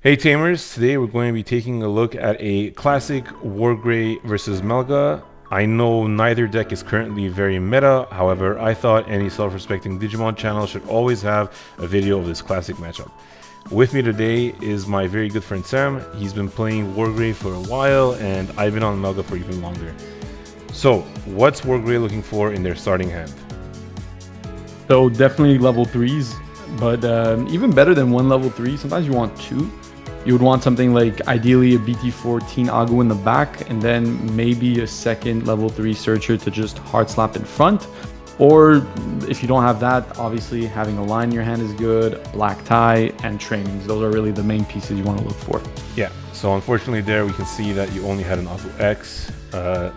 Hey Tamers, today we're going to be taking a look at a classic WarGrey versus Melga. I know neither deck is currently very meta, however, I thought any self-respecting Digimon channel should always have a video of this classic matchup. With me today is my very good friend Sam. He's been playing WarGrey for a while, and I've been on Melga for even longer. So, what's WarGrey looking for in their starting hand? So definitely level threes, but even better than one level three. Sometimes you want two. You would want something like ideally a BT14 Agu in the back, and then maybe a second level three searcher to just hard slap in front. Or if you don't have that, obviously having a line in your hand is good, black tie, and trainings. Those are really the main pieces you want to look for. Yeah, so unfortunately there we can see that you only had an Agu X.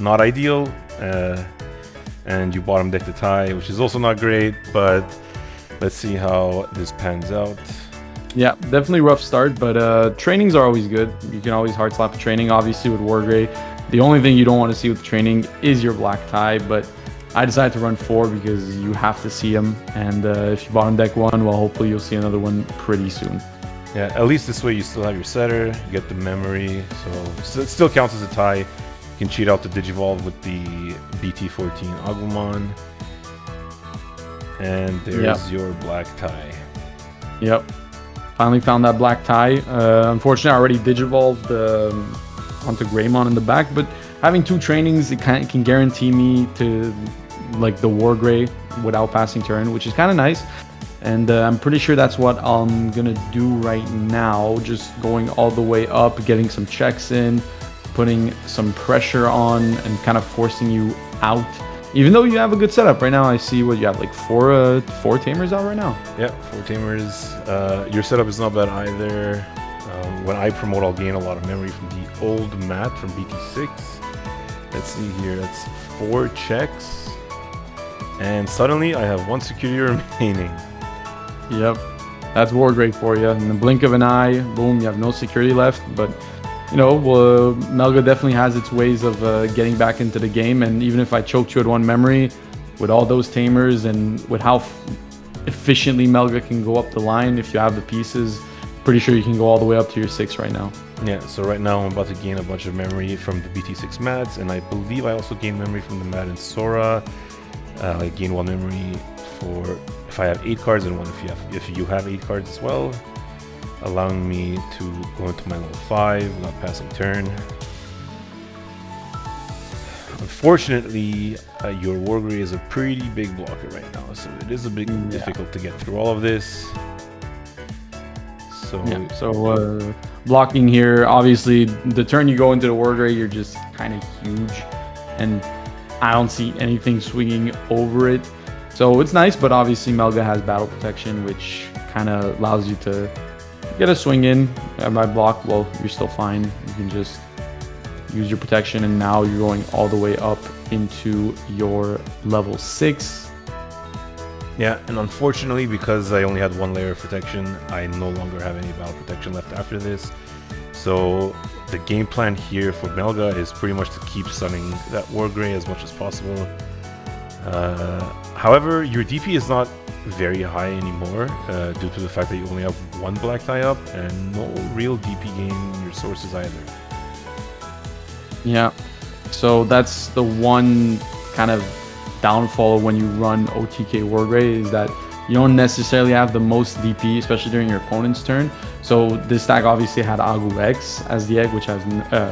Not ideal. And you bottom deck the tie, which is also not great, but let's see how this pans out. Yeah, definitely rough start, but trainings are always good. You can always hard slap a training, obviously with WarGrey. The only thing you don't want to see with training is your black tie, but I decided to run 4 because you have to see them, and if you bottom deck one, well, hopefully you'll see another one pretty soon. Yeah, at least this way you still have your setter, you get the memory, so it still counts as a tie. You can cheat out the Digivolve with the BT14 Agumon. And there's your black tie. Yep. Finally found that black tie. Unfortunately, I already Digivolved onto Greymon in the back, but having 2 trainings, it can guarantee me to like the WarGrey without passing turn, which is kind of nice. And I'm pretty sure that's what I'm going to do right now. Just going all the way up, getting some checks in, putting some pressure on and kind of forcing you out. Even though you have a good setup right now, I see what you have, like four tamers out right now. Yeah, 4 tamers. Your setup is not bad either. When I promote, I'll gain a lot of memory from the old mat from BT6. Let's see here, that's 4 checks. And suddenly I have 1 security remaining. Yep, that's WarGrey for you. In the blink of an eye, boom, you have no security left, but you know, Melga definitely has its ways of getting back into the game, and even if I choked you at 1 memory, with all those tamers and with how efficiently Melga can go up the line, if you have the pieces, pretty sure you can go all the way up to your 6 right now. Yeah, so right now I'm about to gain a bunch of memory from the BT6 mats, and I believe I also gain memory from the mat in Sora. I gain 1 memory for if I have 8 cards and 1 if you have 8 cards as well, allowing me to go into my level 5 without passing turn. Unfortunately, your WarGrey is a pretty big blocker right now, so it is a bit difficult to get through all of this. So blocking here, obviously the turn you go into the WarGrey, you're just kind of huge, and I don't see anything swinging over it. So it's nice, but obviously Melga has battle protection, which kind of allows you to get a swing in. At my block, well, you're still fine. You can just use your protection, and now you're going all the way up into your level 6. Yeah, and unfortunately, because I only had 1 layer of protection, I no longer have any battle protection left after this. So the game plan here for Melga is pretty much to keep stunning that WarGrey as much as possible. However, your DP is not very high anymore due to the fact that you only have 1 black tie up and no real DP gain in your sources either. Yeah, so that's the one kind of downfall when you run OTK WarGrey, is that you don't necessarily have the most DP, especially during your opponent's turn. So this stack obviously had Agu X as the egg, which has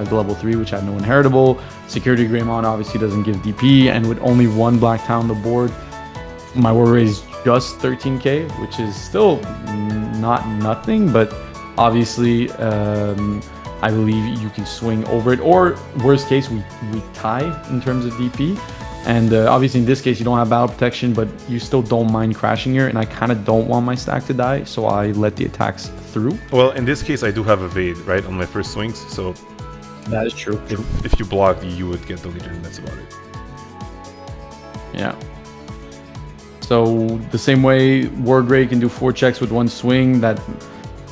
the level 3, which had no inheritable. Security Greymon obviously doesn't give DP, and with only 1 black tie on the board, my WarGrey is just 13k, which is still not nothing, but obviously I believe you can swing over it, or worst case we tie in terms of DP. And obviously in this case you don't have battle protection, but you still don't mind crashing here, and I kind of don't want my stack to die, so I let the attacks through. Well, in this case I do have evade, right, on my first swings, so that is true. If you block, you would get the leader, and that's about it. Yeah. So the same way WarGrey can do 4 checks with 1 swing, that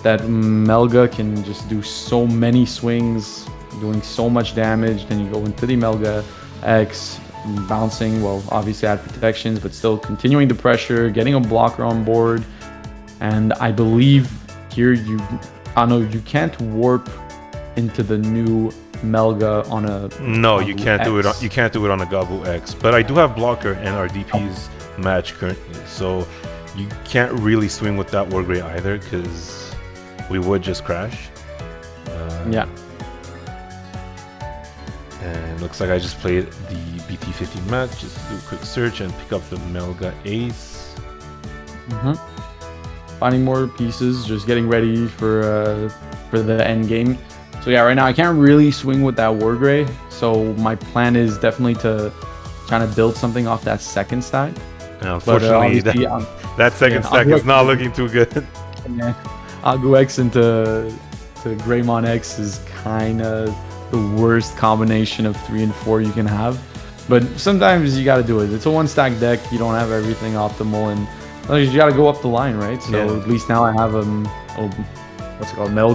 Melga can just do so many swings, doing so much damage. Then you go into the Melga X, bouncing, well, obviously add protections, but still continuing the pressure, getting a blocker on board. And I believe here you Oh no, you can't warp into the new Melga on a. No, on you can't do it. X. You can't do it on a Gabu X. But I do have blocker, and our DPs match currently, so you can't really swing with that Wargrey either, because we would just crash. Yeah. And looks like I just played the BT15 match. Just do a quick search and pick up the Melga Ace. Finding more pieces, just getting ready for the end game. So yeah, right now I can't really swing with that Wargrey. So my plan is definitely to try to build something off that second stack. And unfortunately, that second stack is not looking too good. Yeah, Agu X into Greymon X is kind of the worst combination of 3 and 4 you can have. But sometimes you got to do it. It's a one stack deck. You don't have everything optimal, and you got to go up the line, right? So at least now I have what's it called, Metal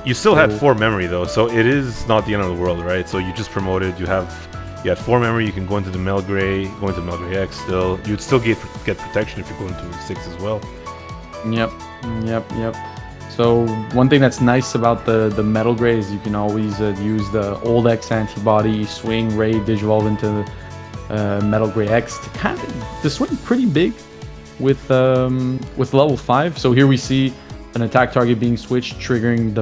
You still had 4 memory though, so it is not the end of the world, right? So you just promoted. You had 4 memory. You can go into the Melgrey, go into Melgrey X. Still, you'd still get protection if you go into 6 as well. Yep. So one thing that's nice about the Metal Gray is you can always use the old X antibody, swing, raid, Digivolve into Metal Gray X to swing pretty big with level 5. So here we see an attack target being switched, triggering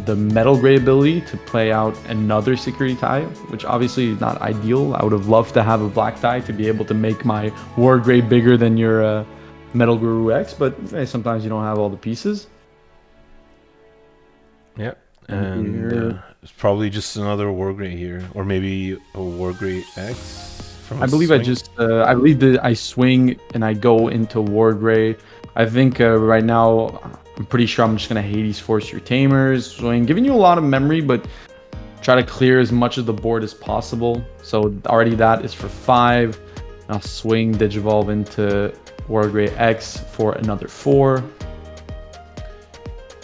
the Metal Gray ability to play out another security tie, which obviously is not ideal. I would have loved to have a black tie to be able to make my War Gray bigger than your Metal Guru X, but sometimes you don't have all the pieces. Yeah, and it's probably just another Wargrey here, or maybe a Wargrey X. I believe I swing and I go into Wargrey. I think right now I'm pretty sure I'm just gonna Hades Force your Tamers, swing, giving you a lot of memory, but try to clear as much of the board as possible. So already that is for 5. I'll swing Digivolve into Wargrey X for another 4.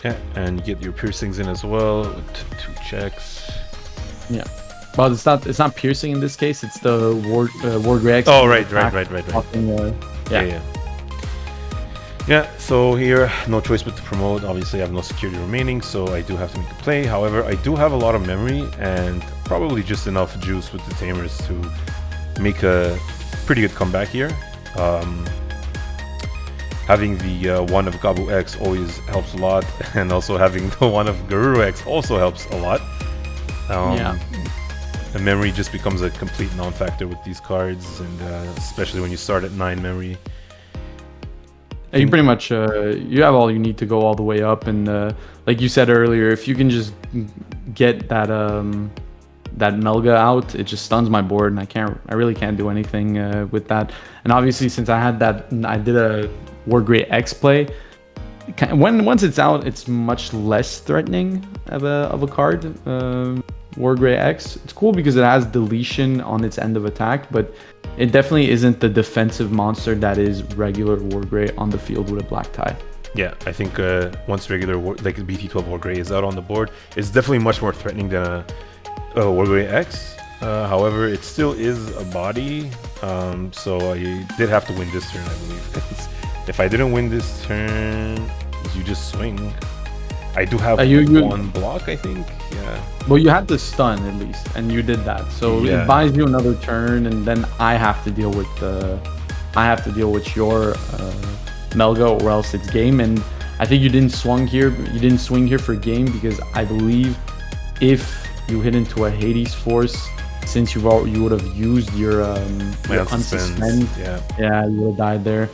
Yeah, and you get your piercings in as well with 2 checks. Yeah, well, it's not piercing in this case. It's the Wargrey X. Oh, right. Yeah. So here, no choice but to promote. Obviously, I have no security remaining, so I do have to make a play. However, I do have a lot of memory and probably just enough juice with the Tamers to make a pretty good comeback here. Having the one of Gabu X always helps a lot, and also having the one of Garuru X also helps a lot. The memory just becomes a complete non-factor with these cards, and especially when you start at 9 memory. You pretty much you have all you need to go all the way up, and like you said earlier, if you can just get that Melga out, it just stuns my board, and I really can't do anything with that. And obviously, since I did a Wargrey X play, once it's out, it's much less threatening of a card. Wargrey X, it's cool because it has deletion on its end of attack, but it definitely isn't the defensive monster that is regular Wargrey on the field with a black tie. Yeah, I think once regular like BT12 Wargrey is out on the board, it's definitely much more threatening than a Wargrey X. However, it still is a body, so I did have to win this turn, I believe. If I didn't win this turn, you just swing. I do have one block, I think. Yeah. Well, you had to stun at least, and you did that. So it buys you another turn, and then I have to deal with your Melga, or else it's game. And I think you didn't swing here. You didn't swing here for game because I believe if you hit into a Hades Force, since you would have used your unsuspend, you would have died there.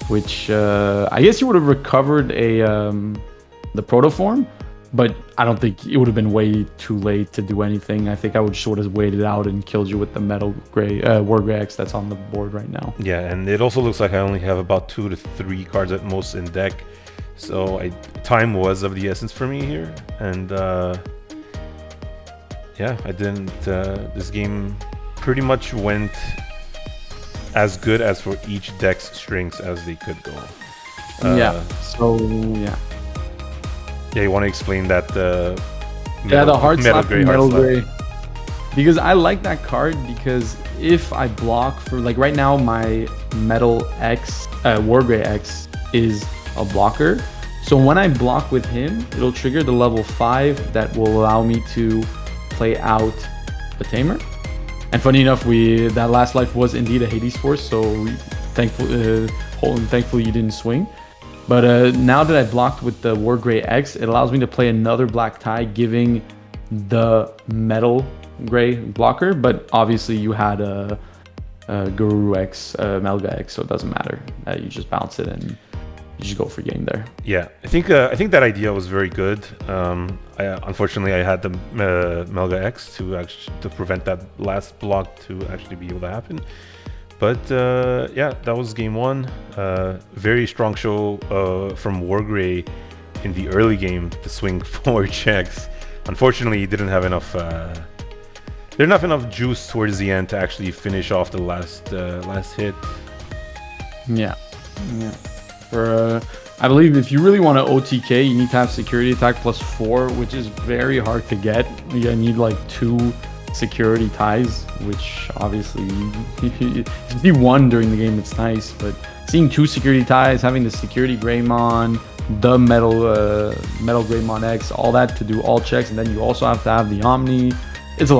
Which I guess you would have recovered the protoform, but I don't think it would have been way too late to do anything. I think I would sort of waited out and killed you with the Metal Gray Wargrey X that's on the board right now. Yeah, and it also looks like I only have about 2 to 3 cards at most in deck, so time was of the essence for me here, and I didn't. This game pretty much went as good as for each deck's strengths as they could go. Yeah, you want to explain that the hard slap Metal Gray, because I like that card, because if I block for, like, right now my Metal X Wargrey X is a blocker, So when I block with him, it'll trigger the level 5 that will allow me to play out the Tamer. And funny enough, that last life was indeed a Hades Force, so thankfully you didn't swing. But now that I blocked with the WarGrey X, it allows me to play another black tie, giving the Metal Gray blocker. But obviously you had a Guru X, Melga X, so it doesn't matter. You just bounce it and you just go for game there. Yeah, I think that idea was very good. Unfortunately, I had the Melga X to prevent that last block to actually be able to happen. But yeah, that was game 1. Very strong show from WarGrey in the early game to swing 4 checks. Unfortunately, he didn't have enough. There's not enough juice towards the end to actually finish off the last hit. Yeah. I believe if you really want to OTK, you need to have security attack +4, which is very hard to get. You need like 2 security ties, which obviously if you see 1 during the game, it's nice. But seeing 2 security ties, having the security Greymon, the MetalGarurumon X, all that to do all checks, and then you also have to have the Omni. It's a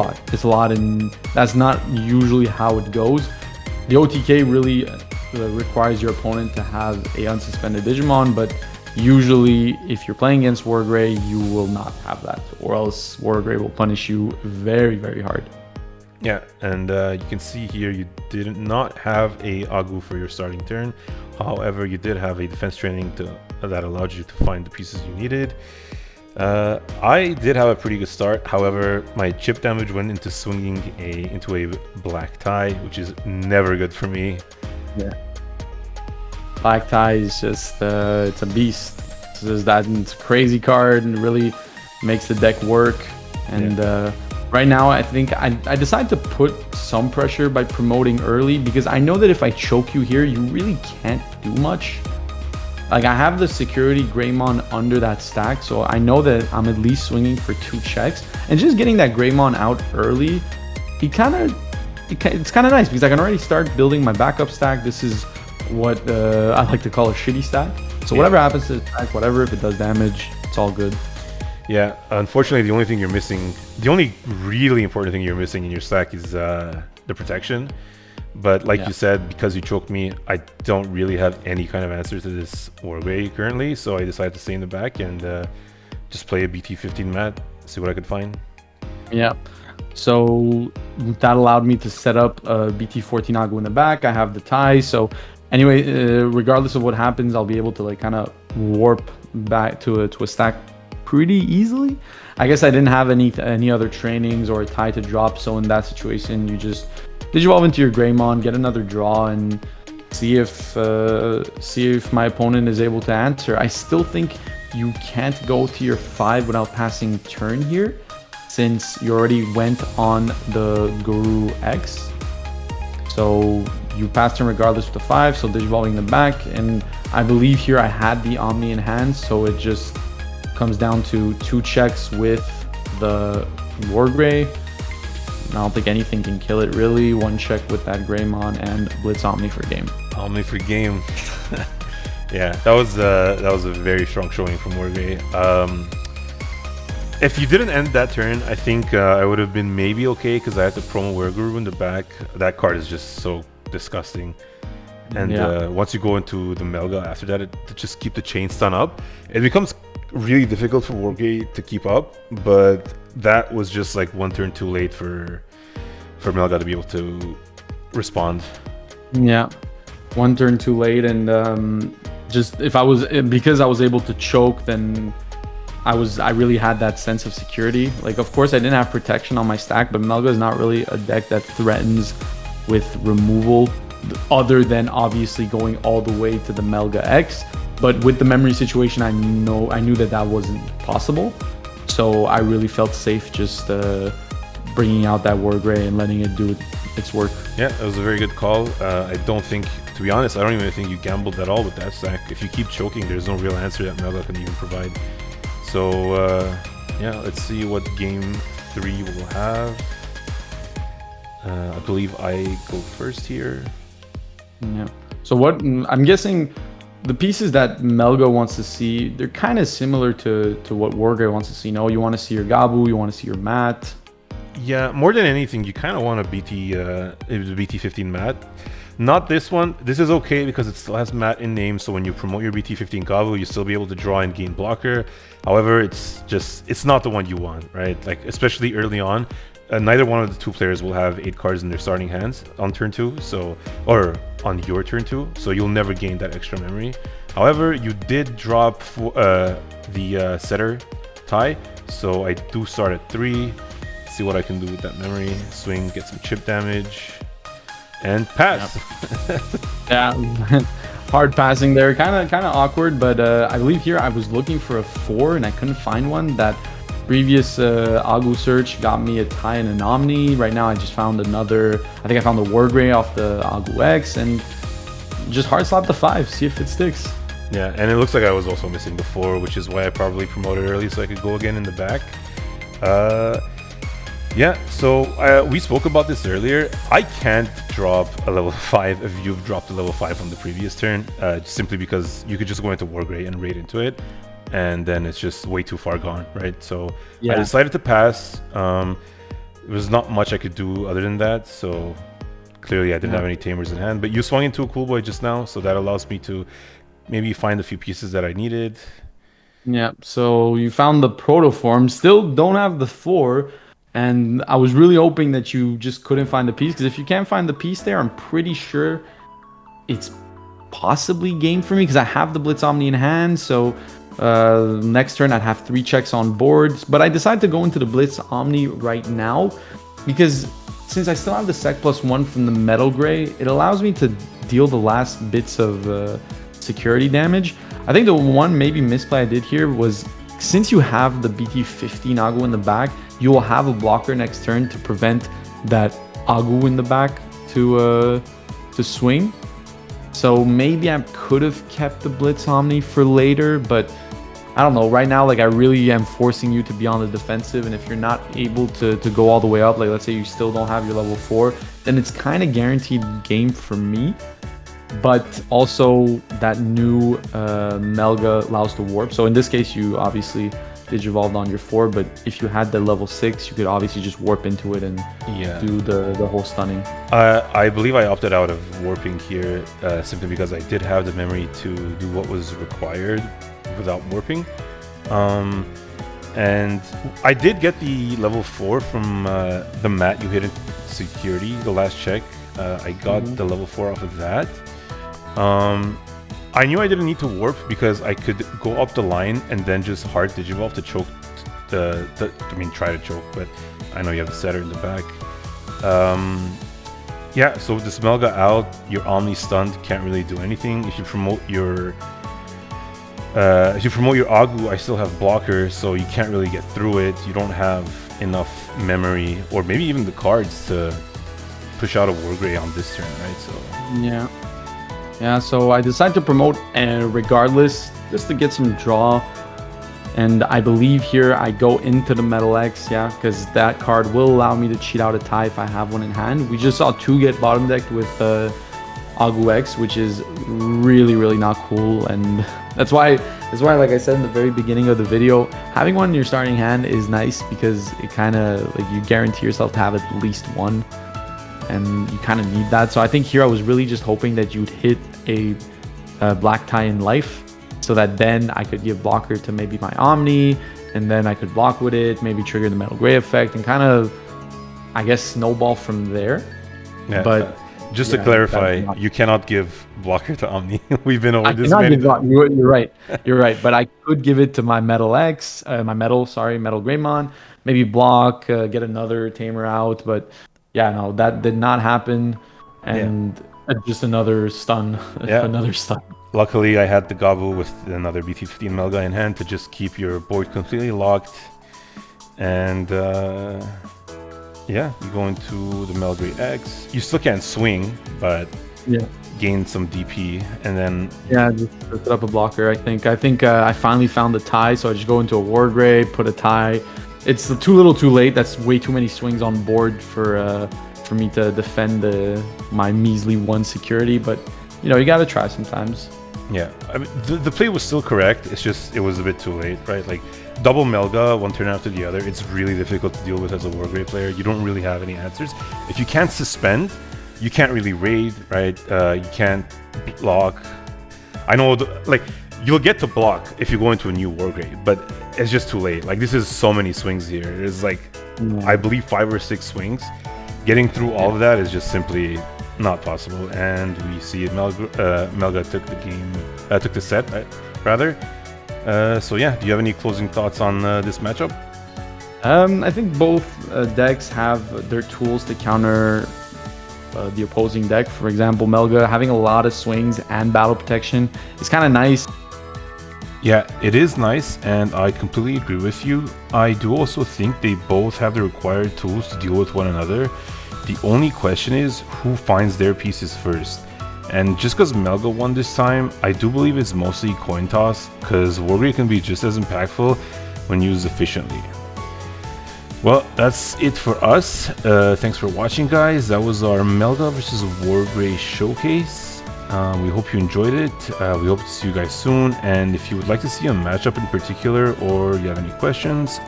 lot, and that's not usually how it goes. The OTK really requires your opponent to have a unsuspended Digimon, but usually if you're playing against WarGrey, you will not have that, or else WarGrey will punish you very, very hard. Yeah, and you can see here you did not have a Agu for your starting turn. However, you did have a defense training that allowed you to find the pieces you needed. I did have a pretty good start. However, my chip damage went into swinging into a black tie, which is never good for me. Yeah. Black tie is just it's a beast. It's a crazy card and really makes the deck work. And right now, I think I decided to put some pressure by promoting early, because I know that if I choke you here, you really can't do much. Like, I have the security Greymon under that stack, so I know that I'm at least swinging for 2 checks. And just getting that Greymon out early, it's kind of nice, because I can already start building my backup stack. This is what I like to call a shitty stack. So whatever happens to the stack, whatever, if it does damage, it's all good. Yeah, unfortunately, the only really important thing you're missing in your stack is the protection. But like you said, because you choked me, I don't really have any kind of answer to this WarGrey currently, so I decided to stay in the back and just play a BT15 mat, see what I could find. Yeah, so that allowed me to set up a BT14 Agu in the back. I have the tie, so anyway, regardless of what happens, I'll be able to like kind of warp back to a stack pretty easily. I guess I didn't have any other trainings or a tie to drop, so in that situation, you just Digivolve into your Greymon, get another draw, and see if my opponent is able to answer. I still think you can't go to your 5 without passing turn here, since you already went on the Guru X. So you passed turn regardless of the 5, so Digivolving the back, and I believe here I had the Omni in hand, so it just comes down to 2 checks with the WarGrey. I don't think anything can kill it really. 1 check with that Greymon and Blitz Omni for game. Omni for game. Yeah, that was a very strong showing from WarGrey. If you didn't end that turn, I think I would have been maybe okay, because I had to promo WarGreymon in the back. That card is just so disgusting. And once you go into the Melga after that, to just keep the chain stun up, it becomes really difficult for WarGrey to keep up. But that was just like 1 turn too late for Melga to be able to respond. Yeah, 1 turn too late, and just because I was able to choke, then I really had that sense of security. Like, of course, I didn't have protection on my stack, but Melga is not really a deck that threatens with removal, other than obviously going all the way to the Melga X. But with the memory situation, I knew that wasn't possible. So I really felt safe just bringing out that WarGrey and letting it do its work. Yeah, it was a very good call. I don't think, to be honest, I don't even think you gambled at all with that stack. If you keep choking, there's no real answer that Melga can even provide. So yeah, let's see what game 3 will have. I believe I go first here. Yeah. So what I'm guessing, the pieces that Melga wants to see, they're kind of similar to what WarGrey wants to see. No, you want to see your Gabu, you want to see your Mat. Yeah, more than anything, you kind of want a BT15 Mat. Not this one. This is okay because it still has Mat in name, so when you promote your BT15 Gabu, you'll still be able to draw and gain blocker. However, it's not the one you want, right? Like, especially early on. Neither one of the two players will have 8 cards in their starting hands on turn 2, or on your turn 2, so you'll never gain that extra memory. However, you did drop the setter tie, so I do start at 3. See what I can do with that memory. Swing, get some chip damage, and pass. Yep. Yeah, hard passing there, kind of awkward, but I believe here I was looking for a 4 and I couldn't find one. That previous Agu search got me a tie and an Omni. Right now I just found another, I think I found the WarGrey off the Agu X, and just hard slap the 5, see if it sticks. Yeah, and it looks like I was also missing the 4, which is why I probably promoted early so I could go again in the back. Yeah, so we spoke about this earlier. I can't drop a level 5 if you've dropped a level 5 on the previous turn, simply because you could just go into WarGrey and raid into it, and then it's just way too far gone, right? So yeah. I decided to pass. There was not much I could do other than that, so clearly I didn't have any tamers in hand. But you swung into a cool boy just now, so that allows me to maybe find a few pieces that I needed. Yeah, so you found the protoform, still don't have the 4. And I was really hoping that you just couldn't find the piece, because if you can't find the piece there, I'm pretty sure it's possibly game for me, because I have the Blitz Omni in hand. So next turn I'd have 3 checks on board. But I decided to go into the Blitz Omni right now, because since I still have the Sec +1 from the Metal Gray, it allows me to deal the last bits of security damage. I think the one maybe misplay I did here was, since you have the BT15 Agu in the back, you will have a blocker next turn to prevent that Agu in the back to swing. So maybe I could have kept the Blitz Omni for later, but I don't know. Right now, like, I really am forcing you to be on the defensive, and if you're not able to go all the way up, like let's say you still don't have your level 4, then it's kind of guaranteed game for me. But also that new Melga allows to warp. So in this case, you obviously Digivolved on your 4, but if you had the level 6, you could obviously just warp into it and do the whole stunning. I believe I opted out of warping here simply because I did have the memory to do what was required without warping. And I did get the level 4 from the mat you hit in security, the last check. I got the level 4 off of that. I knew I didn't need to warp because I could go up the line and then just hard Digivolve to choke try to choke, but I know you have the setter in the back. Yeah, so with the Smelga out, your Omni stunned, can't really do anything. If you promote your Agu, I still have blocker, so you can't really get through it. You don't have enough memory, or maybe even the cards to push out a WarGrey on this turn, right? So yeah, so I decided to promote regardless, just to get some draw. And I believe here I go into the Metal X, because that card will allow me to cheat out a tie if I have one in hand. We just saw 2 get bottom decked with Agu X, which is really not cool. And that's why, like I said in the very beginning of the video, having one in your starting hand is nice, because it kind of, like, you guarantee yourself to have at least one. And you kind of need that. So I think here I was really just hoping that you'd hit a black tie in life, so that then I could give blocker to maybe my Omni, and then I could block with it, maybe trigger the Metal Gray effect, and kind of, I guess, snowball from there. Yeah, but just to clarify, you cannot give blocker to Omni. We've been over this. You're right. But I could give it to my Metal X, MetalGarurumon, maybe block, get another tamer out, but yeah, no, that did not happen, and just another stun, another stun. Luckily, I had the Gabu with another BT15 Melga in hand to just keep your board completely locked, and you go into the Melgray X. You still can't swing, but gain some DP, and then just set up a blocker. I think I finally found the tie, so I just go into a WarGrey, put a tie. It's too little too late. That's way too many swings on board for me to defend my measly 1 security. But, you gotta try sometimes. Yeah, I mean, the play was still correct. It's just, it was a bit too late, right? Like, double Melga, one turn after the other, it's really difficult to deal with as a Wargrave player. You don't really have any answers. If you can't suspend, you can't really raid, right? You can't block. I know, like, you'll get to block if you go into a new Wargrave, but it's just too late. Like, this is so many swings here. There's like, I believe 5 or 6 swings. Getting through all of that is just simply not possible. And we see Melga took the game, took the set, rather. So yeah, do you have any closing thoughts on this matchup? I think both decks have their tools to counter the opposing deck. For example, Melga having a lot of swings and battle protection is kind of nice. Yeah, it is nice, and I completely agree with you. I do also think they both have the required tools to deal with one another. The only question is who finds their pieces first. And just because Melga won this time, I do believe it's mostly coin toss, because Wargrave can be just as impactful when used efficiently. Well, that's it for us. Thanks for watching, guys. That was our Melga versus Wargrave showcase. We hope you enjoyed it. We hope to see you guys soon. And if you would like to see a matchup in particular, or you have any questions,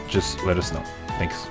just let us know. Thanks.